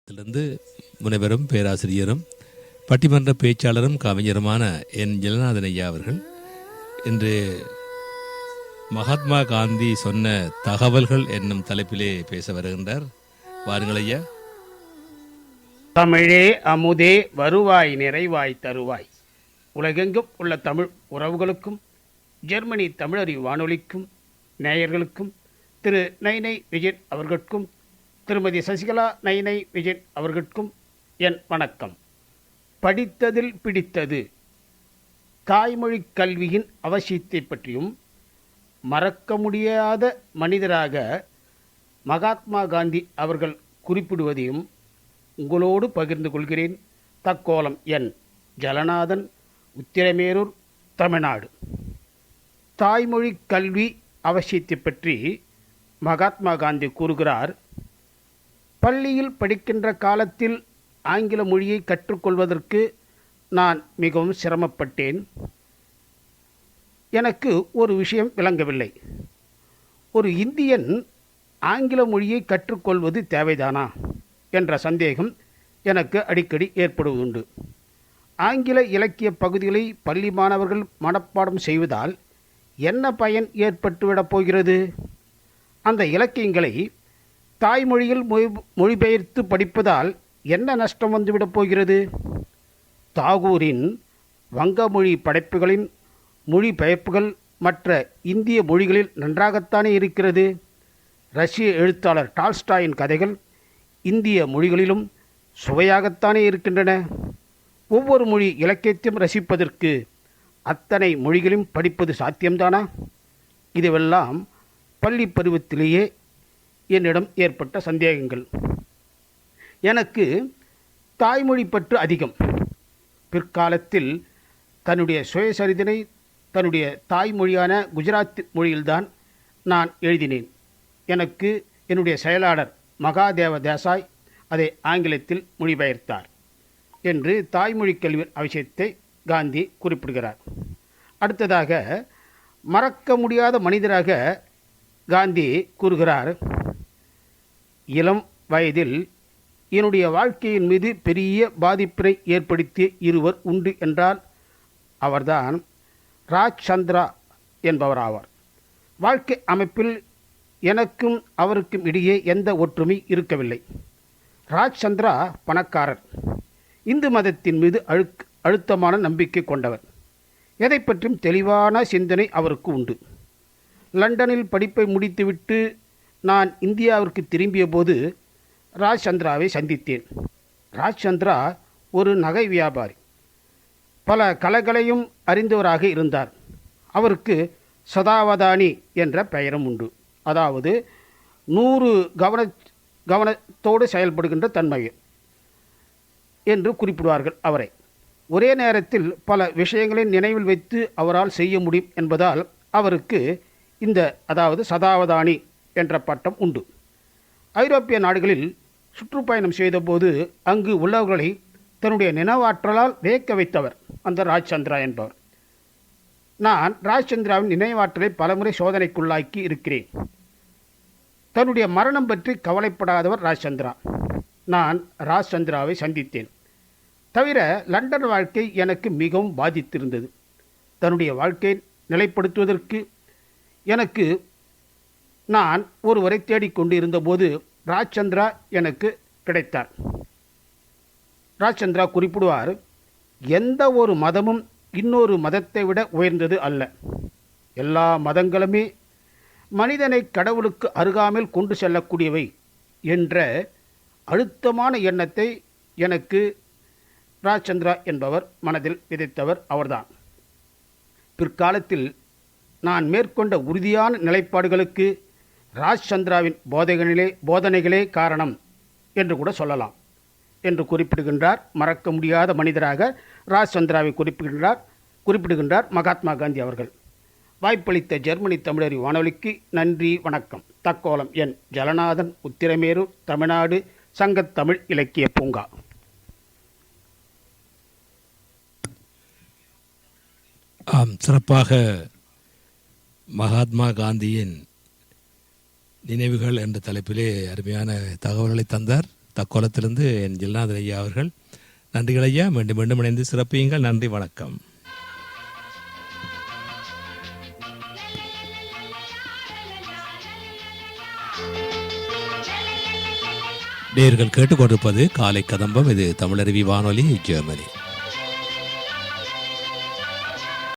இருந்து முனைவரும் பேராசிரியரும் பட்டிமன்ற பேச்சாளரும் கவிஞருமான என் ஜலநாதன் ஐயா அவர்கள் இன்று மகாத்மா காந்தி சொன்ன தகவல்கள் என்னும் தலைப்பிலே பேச வருகின்றார். வாருங்கள் ஐயா. தமிழே அமுதே வருவாய் நிறைவாய் தருவாய். உலகெங்கும் உள்ள தமிழ் உறவுகளுக்கும் ஜெர்மனி தமிழறி வானொலிக்கும் நேயர்களுக்கும் திரு நைனை விஜயன் அவர்களுக்கும் திருமதி சசிகலா நைனை விஜயன் அவர்களுக்கும் என் வணக்கம். படித்ததில் பிடித்தது தாய்மொழி கல்வியின் அவசியத்தை பற்றியும் மறக்க முடியாத மனிதராக மகாத்மா காந்தி அவர்கள் குறிப்பிடுவதையும் உங்களோடு பகிர்ந்து கொள்கிறேன். தக்கோலம் என் ஜலநாதன், உத்திரமேரூர், தமிழ்நாடு. தாய்மொழி கல்வி அவசியத்தை பற்றி மகாத்மா காந்தி கூறுகிறார். பள்ளியில் படிக்கின்ற காலத்தில் ஆங்கில மொழியை கற்றுக்கொள்வதற்கு நான் மிகவும் சிரமப்பட்டேன். எனக்கு ஒரு விஷயம் விளங்கவில்லை. ஒரு இந்தியன் ஆங்கில மொழியை கற்றுக்கொள்வது தேவைதானா என்ற சந்தேகம் எனக்கு அடிக்கடி ஏற்படுவதுண்டு. ஆங்கில இலக்கிய பகுதிகளை பள்ளி மாணவர்கள் மனப்பாடம் செய்வதால் என்ன பயன் ஏற்பட்டுவிடப் போகிறது? அந்த இலக்கியங்களை தாய்மொழியில் மொழிபெயர்த்து படிப்பதால் என்ன நஷ்டம் வந்துவிடப் போகிறது? தாகூரின் வங்கமொழி படைப்புகளின் மொழிபெயர்ப்புகள் மற்ற இந்திய மொழிகளில் நன்றாகத்தானே இருக்கிறது. ரஷ்ய எழுத்தாளர் டால்ஸ்டாயின் கதைகள் இந்திய மொழிகளிலும் சுவையாகத்தானே இருக்கின்றன. ஒவ்வொரு மொழி இலக்கியத்தையும் ரசிப்பதற்கு அத்தனை மொழிகளையும் படிப்பது சாத்தியம்தானா? இதுவெல்லாம் பள்ளி பருவத்திலேயே என்னிடம் ஏற்பட்ட சந்தேகங்கள். எனக்கு தாய்மொழி பற்று அதிகம். பிற்காலத்தில் தன்னுடைய சுயசரிதனை தன்னுடைய தாய்மொழியான குஜராத்தி மொழியில்தான் நான் எழுதினேன். எனக்கு என்னுடைய செயலாளர் மகாதேவ தேசாய் அதை ஆங்கிலத்தில் மொழிபெயர்த்தார் என்று தாய்மொழி கல்வியின் அவசியத்தை காந்தி குறிப்பிடுகிறார். அடுத்ததாக மறக்க முடியாத மனிதராக காந்தி கூறுகிறார். இளம் வயதில் என்னுடைய வாழ்க்கையின் மீது பெரிய பாதிப்பினை ஏற்படுத்திய இருவர் உண்டு என்றால் அவர்தான் ராஜ் சந்திரா என்பவராவார். வாழ்க்கை அமைப்பில் எனக்கும் அவருக்கும் இடையே எந்த ஒற்றுமை இருக்கவில்லை. ராஜ் சந்திரா பணக்காரர், இந்து மதத்தின் மீது அழுத்தமான நம்பிக்கை கொண்டவர். எதை பற்றியும் தெளிவான சிந்தனை அவருக்கு உண்டு. லண்டனில் படிப்பை முடித்துவிட்டு நான் இந்தியாவிற்கு திரும்பிய போது ராஜ் சந்திராவை சந்தித்தேன். ராஜ் சந்திரா ஒரு நகை வியாபாரி, பல கலைகளையும் அறிந்தவராக இருந்தார். அவருக்கு சதாவதானி என்ற பெயரும் உண்டு. அதாவது 100 கவனத்தோடு செயல்படுகின்ற தன்மை என்று குறிப்பிடுவார்கள் அவரை. ஒரே நேரத்தில் பல விஷயங்களை நினைவில் வைத்து அவரால் செய்ய முடியும் என்பதால் அவருக்கு அதாவது சதாவதானி என்ற பட்டம் உண்டு. ஐரோப்பிய நாடுகளில் சுற்றுப்பயணம் செய்தபோது அங்கு உள்ளவர்களை தன்னுடைய நினைவாற்றலால் வியக்க வைத்தவர் அந்த ராஜ் சந்திரா என்பவர். நான் ராஜ் சந்திராவின் நினைவாற்றலை பலமுறை சோதனைக்குள்ளாக்கி இருக்கிறேன். தன்னுடைய மரணம் பற்றி கவலைப்படாதவர் ராஜ் சந்திரா. நான் ராஜ் சந்திராவை சந்தித்தேன். தவிர லண்டன் வாழ்க்கை எனக்கு மிகவும் பாதித்திருந்தது. தன்னுடைய வாழ்க்கையை நிலைப்படுத்துவதற்கு எனக்கு நான் ஒருவரை தேடிக்கொண்டு இருந்தபோது ராஜ் சந்திரா எனக்கு கிடைத்தார். ராஜ் சந்திரா குறிப்பிடுவார், எந்த ஒரு மதமும் இன்னொரு மதத்தை விட உயர்ந்தது அல்ல. எல்லா மதங்களுமே மனிதனை கடவுளுக்கு அருகாமல் கொண்டு செல்லக்கூடியவை என்ற அழுத்தமான எண்ணத்தை எனக்கு ராஜ் சந்திரா என்பவர் மனதில் விதைத்தவர் அவர்தான். பிற்காலத்தில் நான் மேற்கொண்ட உறுதியான நிலைப்பாடுகளுக்கு ராஜ் சந்திராவின் போதனைகளே காரணம் என்று கூட சொல்லலாம் என்று குறிப்பிடுகின்றார். மறக்க முடியாத மனிதராக ராஜ் சந்திராவை குறிப்பிடுகின்றார் மகாத்மா காந்தி அவர்கள். வாய்ப்பளித்த ஜெர்மனி தமிழறி வானொலிக்கு நன்றி, வணக்கம். தக்கோலம் என் ஜலநாதன், உத்திரமேரூர், தமிழ்நாடு, சங்கத்தமிழ் இலக்கிய பூங்கா. சிறப்பாக மகாத்மா காந்தியின் நினைவுகள் என்ற தலைப்பிலே அருமையான தகவல்களை தந்தார். தக்கோலத்திலிருந்து என் ஜெல்நாதன் ஐயா அவர்கள். நன்றிகள் ஐயா. மீண்டும் மீண்டும் இணைந்து சிறப்பியுங்கள். நன்றி, வணக்கம். நேயர்கள் கேட்டுக்கொண்டிருப்பது காலை கதம்பம். இது தமிழருவி வானொலி, ஜெர்மனி.